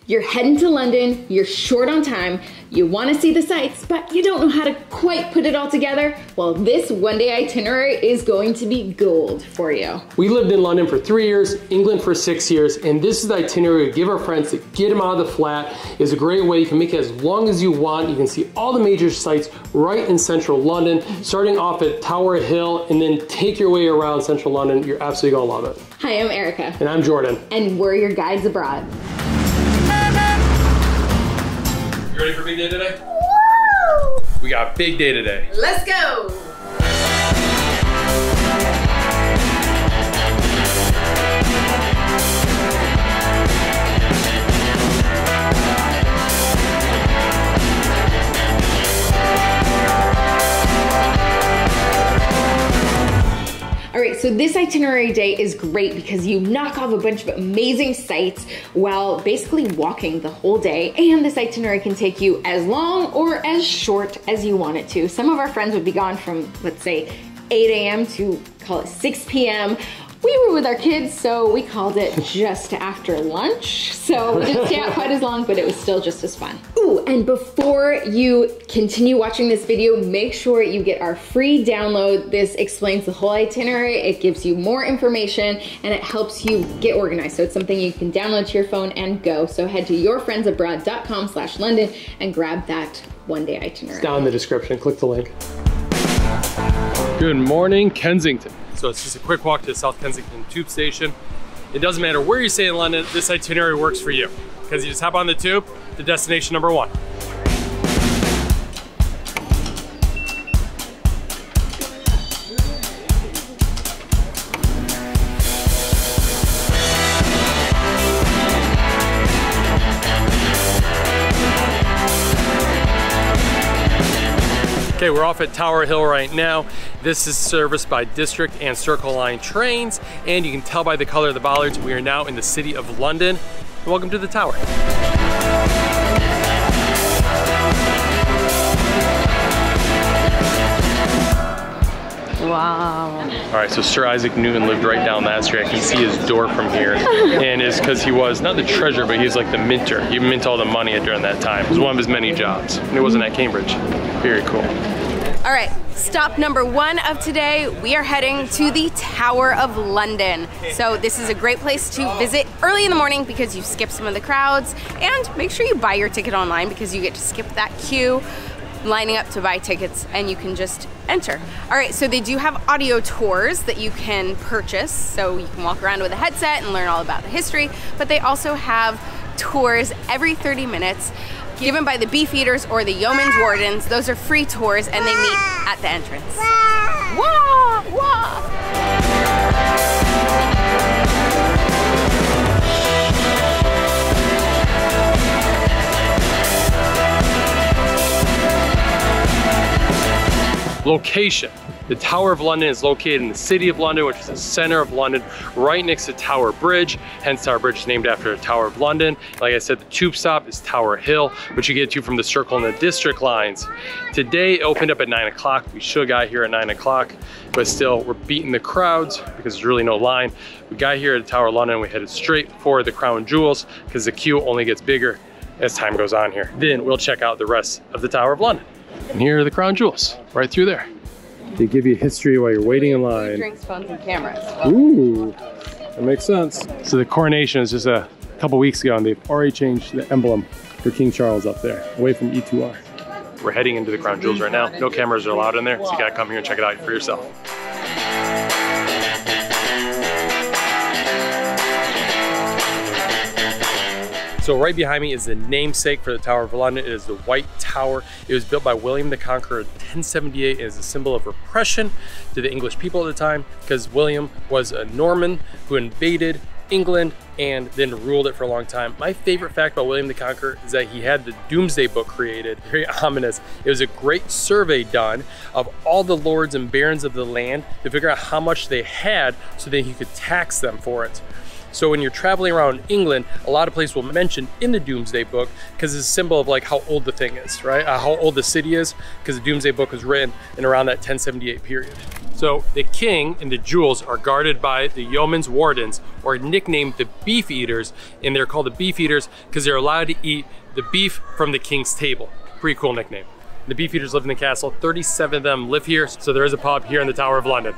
You're heading to London, you're short on time, you want to see the sights, but you don't know how to quite put it all together? Well, this one-day itinerary is going to be gold for you. We lived in London for 3 years, England for 6 years, and this is the itinerary we give our friends to get them out of the flat. It's a great way. You can make it as long as you want. You can see all the major sites right in central London, starting off at Tower Hill, and then take your way around central London. You're absolutely gonna love it. Hi, I'm Erica. And I'm Jordan. And we're your guides abroad. You ready for a big day today? Woo! We got a big day today. Let's go! All right, so this itinerary day is great because you knock off a bunch of amazing sights while basically walking the whole day. And this itinerary can take you as long or as short as you want it to. Some of our friends would be gone from, let's say, 8 a.m. to call it 6 p.m. We were with our kids, so we called it just after lunch. So we didn't stay out quite as long, but it was still just as fun. Ooh, and before you continue watching this video, make sure you get our free download. This explains the whole itinerary. It gives you more information and it helps you get organized. So it's something you can download to your phone and go. So head to yourfriendsabroad.com/London and grab that one-day itinerary. It's down in the description, click the link. Good morning, Kensington. So it's just a quick walk to the South Kensington tube station. It doesn't matter where you stay in London, this itinerary works for you because you just hop on the tube to destination number 1. Okay, we're off at Tower Hill right now. This is serviced by District and Circle Line trains, and you can tell by the color of the bollards, we are now in the city of London. Welcome to the tower. Wow. All right, so Sir Isaac Newton lived right down that street. I can see his door from here. And it's because he was, not the treasurer, but he was like the minter. He mint all the money during that time. It was one of his many jobs. And it wasn't at Cambridge. Very cool. All right, stop number 1 of today. We are heading to the Tower of London. So this is a great place to visit early in the morning because you skip some of the crowds, and make sure you buy your ticket online because you get to skip that queue lining up to buy tickets and you can just enter. All right, so they do have audio tours that you can purchase, so you can walk around with a headset and learn all about the history, but they also have tours every 30 minutes given by the Beefeaters or the Yeoman's Wardens. Those are free tours and they meet at the entrance. Wah! Wah! Location. The Tower of London is located in the City of London, which is the center of London, right next to Tower Bridge. Hence, Tower Bridge is named after the Tower of London. Like I said, the tube stop is Tower Hill, which you get to from the Circle and the District lines. Today, it opened up at 9 o'clock. We should have got here at 9 o'clock, but still, we're beating the crowds because there's really no line. We got here at the Tower of London. We headed straight for the Crown Jewels because the queue only gets bigger as time goes on here. Then we'll check out the rest of the Tower of London. And here are the Crown Jewels, right through there. They give you history while you're waiting in line. Drinks, phones, and cameras. Ooh, that makes sense. So the coronation is just a couple weeks ago, and they've already changed the emblem for King Charles up there, away from E2R. We're heading into the Crown Jewels right now. No cameras are allowed in there, so you gotta come here and check it out for yourself. So right behind me is the namesake for the Tower of London. It is the White Tower. It was built by William the Conqueror in 1078 and is a symbol of repression to the English people at the time because William was a Norman who invaded England and then ruled it for a long time. My favorite fact about William the Conqueror is that he had the Doomsday Book created, very ominous. It was a great survey done of all the lords and barons of the land to figure out how much they had so that he could tax them for it. So when you're traveling around England, a lot of places will mention in the Doomsday Book because it's a symbol of like how old the thing is, right? How old the city is, because the Doomsday Book was written in around that 1078 period. So the king and the jewels are guarded by the yeoman's wardens, or nicknamed the beef eaters, and they're called the beef eaters because they're allowed to eat the beef from the king's table. Pretty cool nickname. The beef eaters live in the castle. 37 of them live here, so there is a pub here in the Tower of London.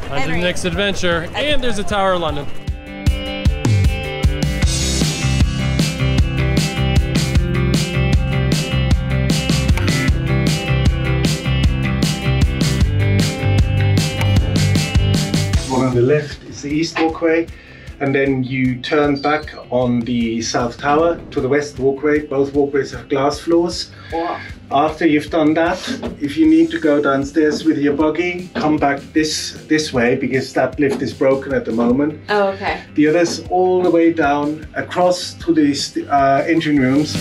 On to the next adventure, and there's the Tower of London. On the left is the East Walkway, and then you turn back on the South Tower to the West Walkway. Both walkways have glass floors. Wow. After you've done that, if you need to go downstairs with your buggy, come back this way, because that lift is broken at the moment. Oh, okay. The others all the way down across to these engine rooms.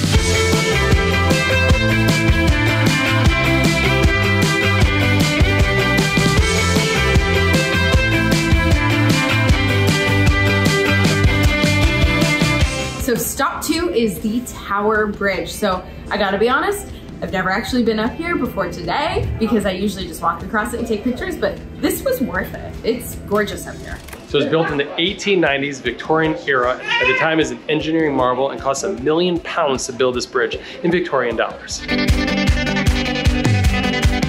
So stop 2 is the Tower Bridge. So I gotta be honest, I've never actually been up here before today because I usually just walk across it and take pictures, but this was worth it. It's gorgeous up here. So it was built in the 1890s Victorian era. At the time as an engineering marvel and cost £1 million to build this bridge in Victorian dollars.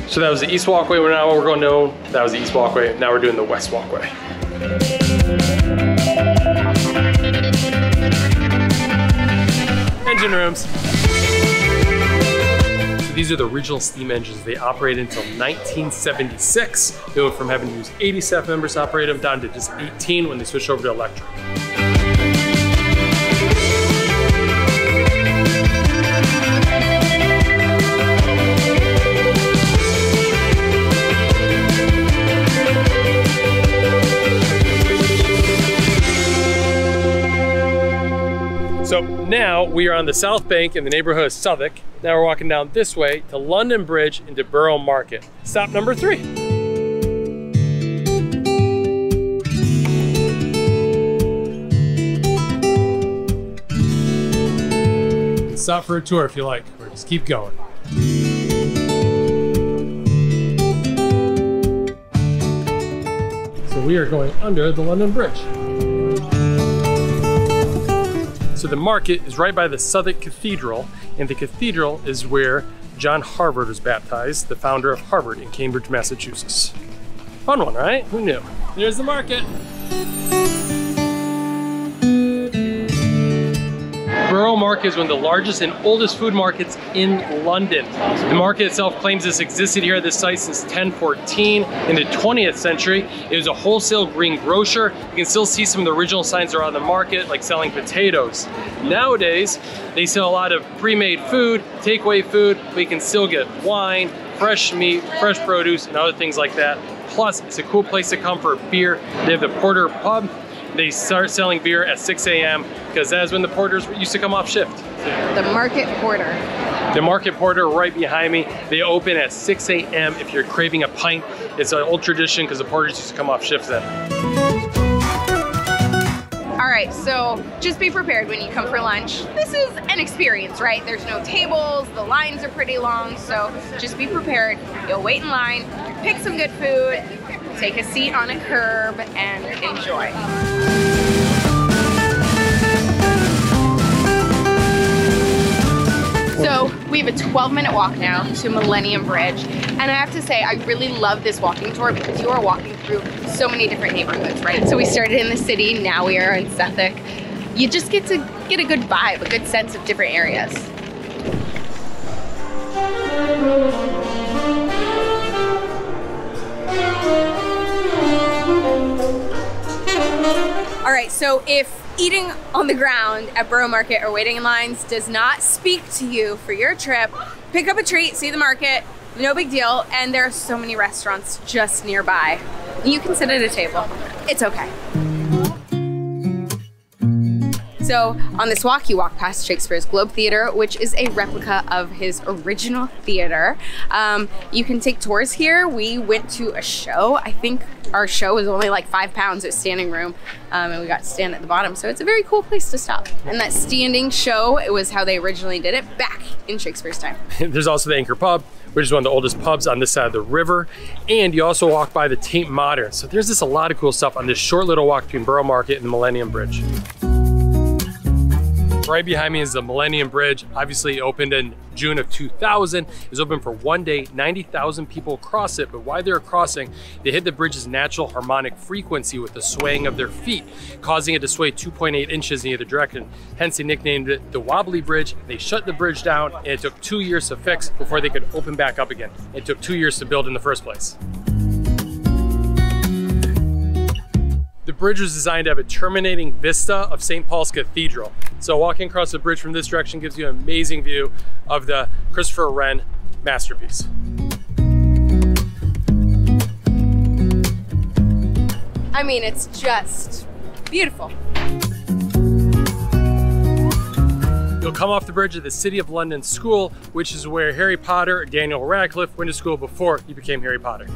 So that was the East Walkway. Now we're going to, that was the East Walkway. Now we're doing the West Walkway. Engine rooms. So these are the original steam engines. They operated until 1976. They went from having to use 80 staff members to operate them down to just 18 when they switched over to electric. So now we are on the South Bank in the neighborhood of Southwark. Now we're walking down this way to London Bridge into Borough Market. Stop number 3. Stop for a tour if you like, or just keep going. So we are going under the London Bridge. So the market is right by the Southwark Cathedral, and the cathedral is where John Harvard was baptized, the founder of Harvard in Cambridge, Massachusetts. Fun one, right? Who knew? There's the market. Borough Market is one of the largest and oldest food markets in London. The market itself claims this existed here at this site since 1014. In the 20th century, it was a wholesale green grocer. You can still see some of the original signs around the market, like selling potatoes. Nowadays, they sell a lot of pre-made food, takeaway food, but you can still get wine, fresh meat, fresh produce, and other things like that. Plus, it's a cool place to come for beer. They have the Porter Pub. They start selling beer at 6 a.m. because that's when the porters used to come off shift. The Market Porter. The Market Porter right behind me. They open at 6 a.m. if you're craving a pint. It's an old tradition because the porters used to come off shift then. All right, so just be prepared when you come for lunch. This is an experience, right? There's no tables, the lines are pretty long, so just be prepared. You'll wait in line, pick some good food, take a seat on a curb, and enjoy. So we have a 12-minute walk now to Millennium Bridge, and I have to say I really love this walking tour because you are walking through so many different neighborhoods, right? So we started in the city, now we are in Southwark. You just get to get a good vibe, a good sense of different areas. All right, so if eating on the ground at Borough Market or waiting in lines does not speak to you for your trip, pick up a treat, see the market, no big deal, and there are so many restaurants just nearby. You can sit at a table. It's okay. So on this walk, you walk past Shakespeare's Globe Theatre, which is a replica of his original theater. You can take tours here. We went to a show. I think our show was only like £5. It was standing room, and we got to stand at the bottom. So it's a very cool place to stop. And that standing show, it was how they originally did it back in Shakespeare's time. There's also the Anchor Pub, which is one of the oldest pubs on this side of the river. And you also walk by the Tate Modern. So there's just a lot of cool stuff on this short little walk between Borough Market and the Millennium Bridge. Right behind me is the Millennium Bridge. Obviously it opened in June of 2000. It was open for one day, 90,000 people cross it, but while they were crossing, they hit the bridge's natural harmonic frequency with the swaying of their feet, causing it to sway 2.8 inches in either direction. Hence they nicknamed it the Wobbly Bridge. They shut the bridge down and it took 2 years to fix before they could open back up again. It took 2 years to build in the first place. The bridge was designed to have a terminating vista of St. Paul's Cathedral. So walking across the bridge from this direction gives you an amazing view of the Christopher Wren masterpiece. I mean, it's just beautiful. You'll come off the bridge of the City of London School, which is where Harry Potter, Daniel Radcliffe went to school before he became Harry Potter.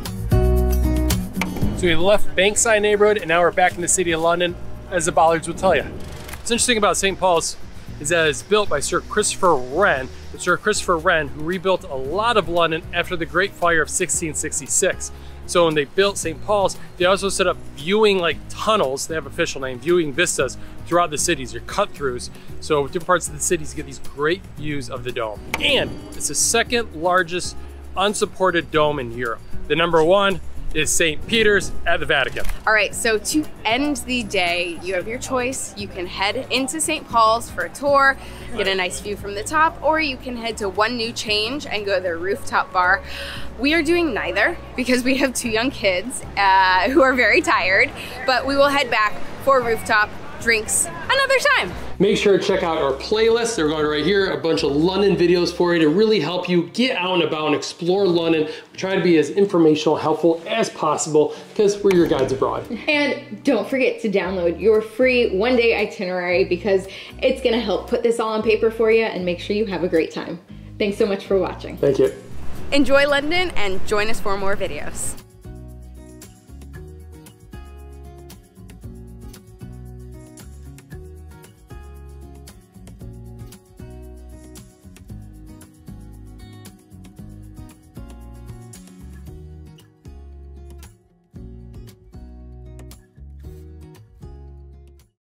So we left Bankside neighborhood and now we're back in the City of London, as the bollards would tell you. What's interesting about St. Paul's is that it's built by Sir Christopher Wren. But Sir Christopher Wren, who rebuilt a lot of London after the Great Fire of 1666. So when they built St. Paul's, they also set up viewing like tunnels, they have official name, viewing vistas throughout the cities, your cut-throughs. So different parts of the cities get these great views of the dome. And it's the second largest unsupported dome in Europe. The number one is St. Peter's at the Vatican. All right, so to end the day, you have your choice. You can head into St. Paul's for a tour, get a nice view from the top, or you can head to One New Change and go to their rooftop bar. We are doing neither because we have 2 young kids who are very tired, but we will head back for rooftop drinks another time. Make sure to check out our playlist. They're going right here, a bunch of London videos for you to really help you get out and about and explore London. We try to be as informational, helpful as possible because we're your guides abroad. And don't forget to download your free 1-day itinerary because it's gonna help put this all on paper for you and make sure you have a great time. Thanks so much for watching. Thank you. Enjoy London and join us for more videos.